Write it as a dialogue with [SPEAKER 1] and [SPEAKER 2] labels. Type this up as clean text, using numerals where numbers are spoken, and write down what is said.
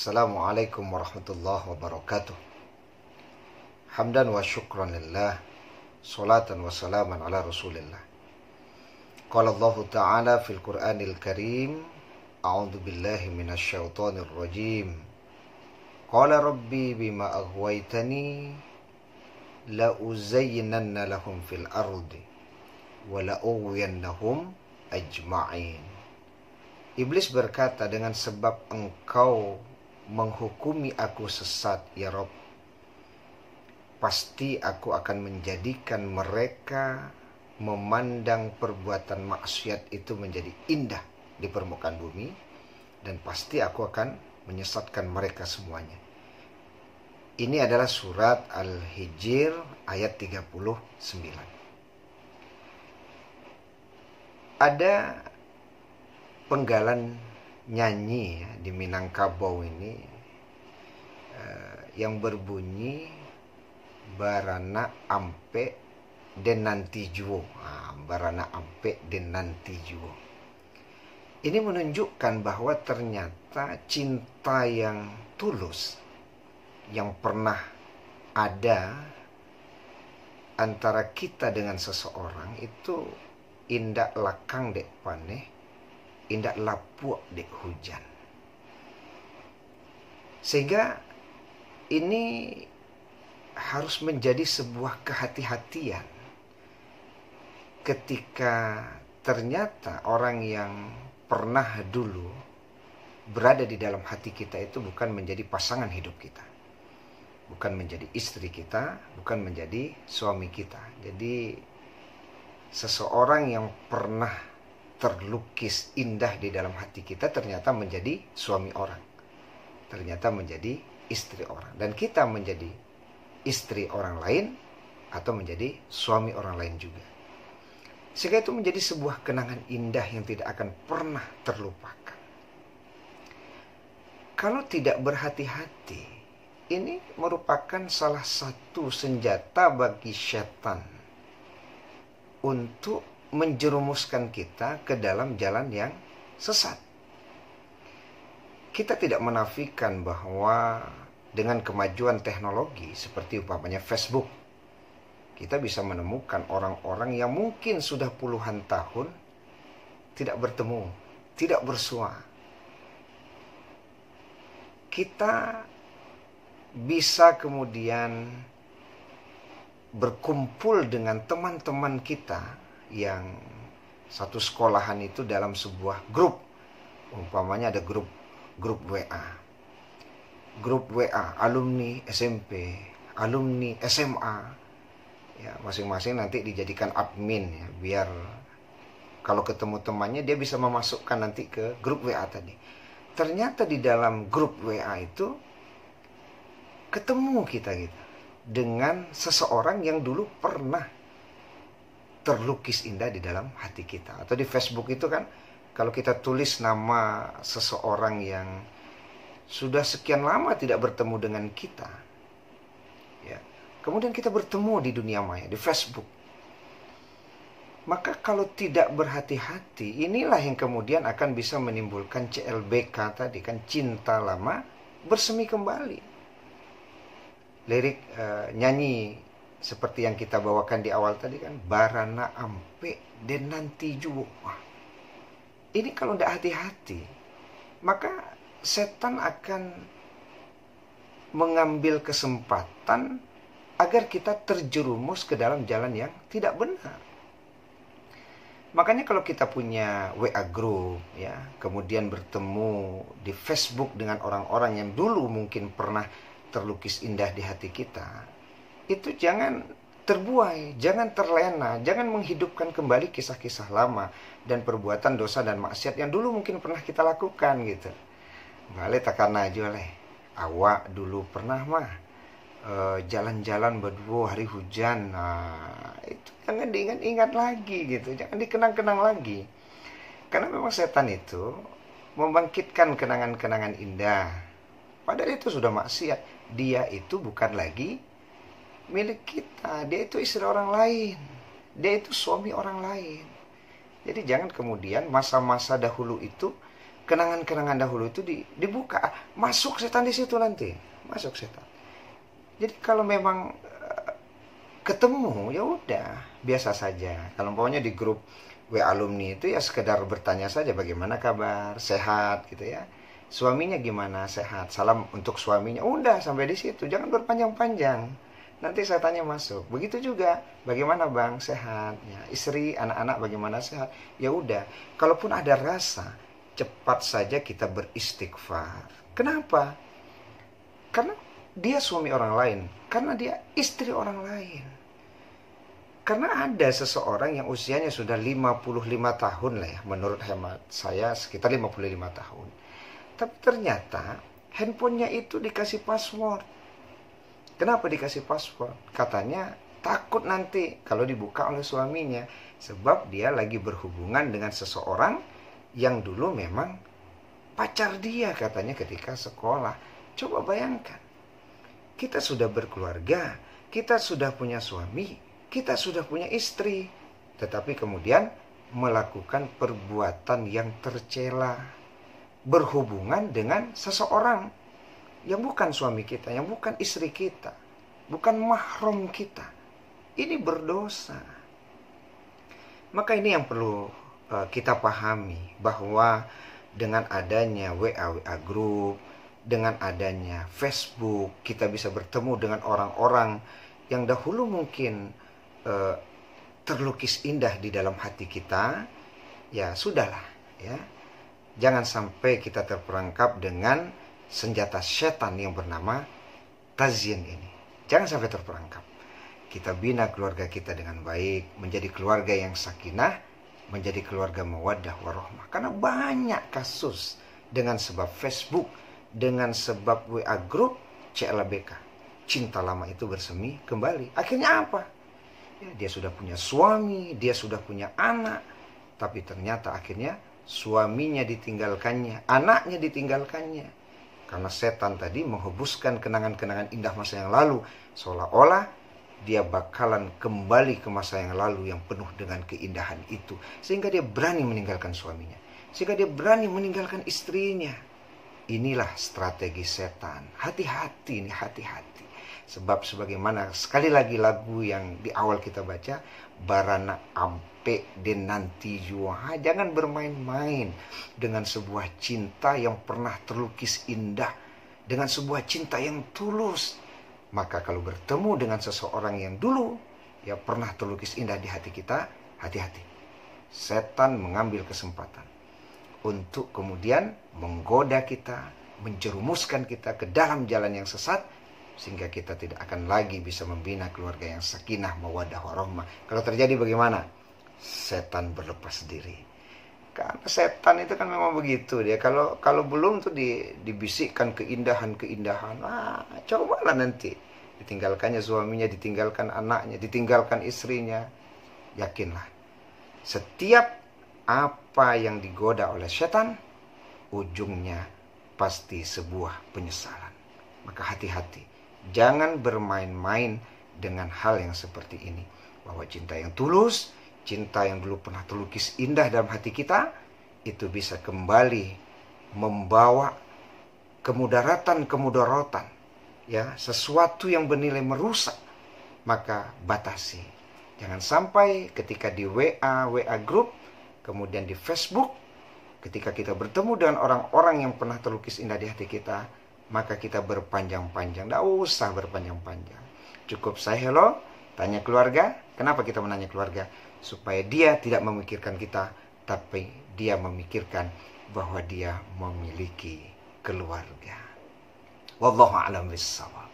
[SPEAKER 1] Assalamualaikum warahmatullahi wabarakatuh. Hamdan wa syukran lillah, salatan wa salaman ala rasulillah. Qala Allah Ta'ala fil Qur'anil Karim, a'udzu billahi minasyaitonir rajim. Qala rabbi bima aghwaytani la uzayyinanna lahum fil ardi wa la ughwiyannahum ajma'in. Iblis berkata, dengan sebab engkau menghukumi aku sesat, ya Rabb, pasti aku akan menjadikan mereka memandang perbuatan maksiat itu menjadi indah di permukaan bumi, dan pasti aku akan menyesatkan mereka semuanya. Ini adalah surat Al-Hijr ayat 39. Ada penggalan nyanyi di Minangkabau ini yang berbunyi barana ampe den nanti juo. Barana ampe den nanti juo. Ini menunjukkan bahwa ternyata cinta yang tulus yang pernah ada antara kita dengan seseorang itu indak lakang dek paneh, indak lapuak dek hujan. Sehingga ini harus menjadi sebuah kehati-hatian ketika ternyata orang yang pernah dulu berada di dalam hati kita itu bukan menjadi pasangan hidup kita, bukan menjadi istri kita, bukan menjadi suami kita. Jadi seseorang yang pernah terlukis indah di dalam hati kita ternyata menjadi suami orang, ternyata menjadi istri orang, dan kita menjadi istri orang lain atau menjadi suami orang lain juga. Sehingga itu menjadi sebuah kenangan indah yang tidak akan pernah terlupakan. Kalau tidak berhati-hati, ini merupakan salah satu senjata bagi setan untuk menjerumuskan kita ke dalam jalan yang sesat. Kita tidak menafikan bahwa dengan kemajuan teknologi seperti umpamanya Facebook, kita bisa menemukan orang-orang yang mungkin sudah puluhan tahun tidak bertemu, tidak bersua. Kita bisa kemudian berkumpul dengan teman-teman kita yang satu sekolahan itu dalam sebuah grup. Umpamanya ada grup WA alumni SMP, alumni SMA. Ya, masing-masing nanti dijadikan admin ya, biar kalau ketemu temannya dia bisa memasukkan nanti ke grup WA tadi. Ternyata di dalam grup WA itu ketemu kita gitu dengan seseorang yang dulu pernah terlukis indah di dalam hati kita. Atau di Facebook itu kan, kalau kita tulis nama seseorang yang sudah sekian lama tidak bertemu dengan kita, ya, kemudian kita bertemu di dunia maya, di Facebook, maka kalau tidak berhati-hati, inilah yang kemudian akan bisa menimbulkan CLBK tadi kan, cinta lama bersemi kembali. Lirik nyanyi seperti yang kita bawakan di awal tadi kan, barana ampe den nanti juo. Ini kalau tidak hati-hati, maka setan akan mengambil kesempatan agar kita terjerumus ke dalam jalan yang tidak benar. Makanya kalau kita punya WA group ya, kemudian bertemu di Facebook dengan orang-orang yang dulu mungkin pernah terlukis indah di hati kita, itu jangan terbuai, jangan terlena, jangan menghidupkan kembali kisah-kisah lama dan perbuatan dosa dan maksiat yang dulu mungkin pernah kita lakukan gitu. Balik takkan aja leh, awak dulu pernah mah jalan-jalan berdua hari hujan. Nah, itu jangan diingat-ingat lagi gitu, jangan dikenang-kenang lagi. Karena memang setan itu membangkitkan kenangan-kenangan indah, padahal itu sudah maksiat. Dia itu bukan lagi milik kita, dia itu istri orang lain, dia itu suami orang lain. Jadi jangan kemudian masa-masa dahulu itu kenangan-kenangan dahulu itu dibuka, masuk setan di situ nanti, masuk setan. Jadi kalau memang ketemu ya udah biasa saja. Kalau umpamanya di grup W alumni itu ya sekedar bertanya saja bagaimana kabar, sehat gitu ya. Suaminya gimana, sehat. Salam untuk suaminya. Udah sampai di situ, jangan berpanjang-panjang. Nanti saya tanya masuk. Begitu juga, bagaimana Bang, sehat? Ya, istri, anak-anak bagaimana, sehat? Ya udah, kalaupun ada rasa, cepat saja kita beristighfar. Kenapa? Karena dia suami orang lain, karena dia istri orang lain. Karena ada seseorang yang usianya sudah 55 tahun lah ya, menurut hemat saya sekitar 55 tahun. Tapi ternyata handphonenya itu dikasih password. Kenapa dikasih password? Katanya takut nanti kalau dibuka oleh suaminya. Sebab dia lagi berhubungan dengan seseorang yang dulu memang pacar dia katanya ketika sekolah. Coba bayangkan. Kita sudah berkeluarga, kita sudah punya suami, kita sudah punya istri. Tetapi kemudian melakukan perbuatan yang tercela. Berhubungan dengan seseorang yang bukan suami kita, yang bukan istri kita, bukan mahram kita. Ini berdosa. Maka ini yang perlu kita pahami, bahwa dengan adanya WA group, dengan adanya Facebook, kita bisa bertemu dengan orang-orang yang dahulu mungkin terlukis indah di dalam hati kita. Ya sudahlah ya. Jangan sampai kita terperangkap dengan senjata setan yang bernama tazyin ini. Jangan sampai terperangkap. Kita bina keluarga kita dengan baik, menjadi keluarga yang sakinah, menjadi keluarga mawaddah warahmah. Karena banyak kasus dengan sebab Facebook, dengan sebab WA group, CLBK. Cinta lama itu bersemi kembali. Akhirnya apa? Ya, dia sudah punya suami, dia sudah punya anak, tapi ternyata akhirnya suaminya ditinggalkannya, anaknya ditinggalkannya. Karena setan tadi menghembuskan kenangan-kenangan indah masa yang lalu, seolah-olah dia bakalan kembali ke masa yang lalu yang penuh dengan keindahan itu. Sehingga dia berani meninggalkan suaminya, sehingga dia berani meninggalkan istrinya. Inilah strategi setan. Hati-hati nih, hati-hati. Sebab sebagaimana sekali lagi lagu yang di awal kita baca, barana ampe den nanti jua. Jangan bermain-main dengan sebuah cinta yang pernah terlukis indah, dengan sebuah cinta yang tulus. Maka kalau bertemu dengan seseorang yang dulu ya pernah terlukis indah di hati kita, hati-hati. Setan mengambil kesempatan untuk kemudian menggoda kita, menjerumuskan kita ke dalam jalan yang sesat, sehingga kita tidak akan lagi bisa membina keluarga yang sakinah, mawaddah, warahmah. Kalau terjadi bagaimana? Setan berlepas diri. Karena setan itu kan memang begitu dia. Kalau belum tuh dibisikkan keindahan-keindahan. Cobalah nanti. Ditinggalkannya suaminya, ditinggalkan anaknya, ditinggalkan istrinya. Yakinlah. Setiap apa yang digoda oleh setan, ujungnya pasti sebuah penyesalan. Maka hati-hati. Jangan bermain-main dengan hal yang seperti ini. Bahwa cinta yang tulus, cinta yang dulu pernah terlukis indah dalam hati kita, itu bisa kembali membawa kemudaratan, ya, sesuatu yang bernilai merusak. Maka batasi. Jangan sampai ketika di WA group, kemudian di Facebook, ketika kita bertemu dengan orang-orang yang pernah terlukis indah di hati kita, maka kita berpanjang-panjang. Tidak usah berpanjang-panjang. Cukup say hello, tanya keluarga. Kenapa kita menanya keluarga? Supaya dia tidak memikirkan kita, tapi dia memikirkan bahwa dia memiliki keluarga. Wallahu a'lam bishawab.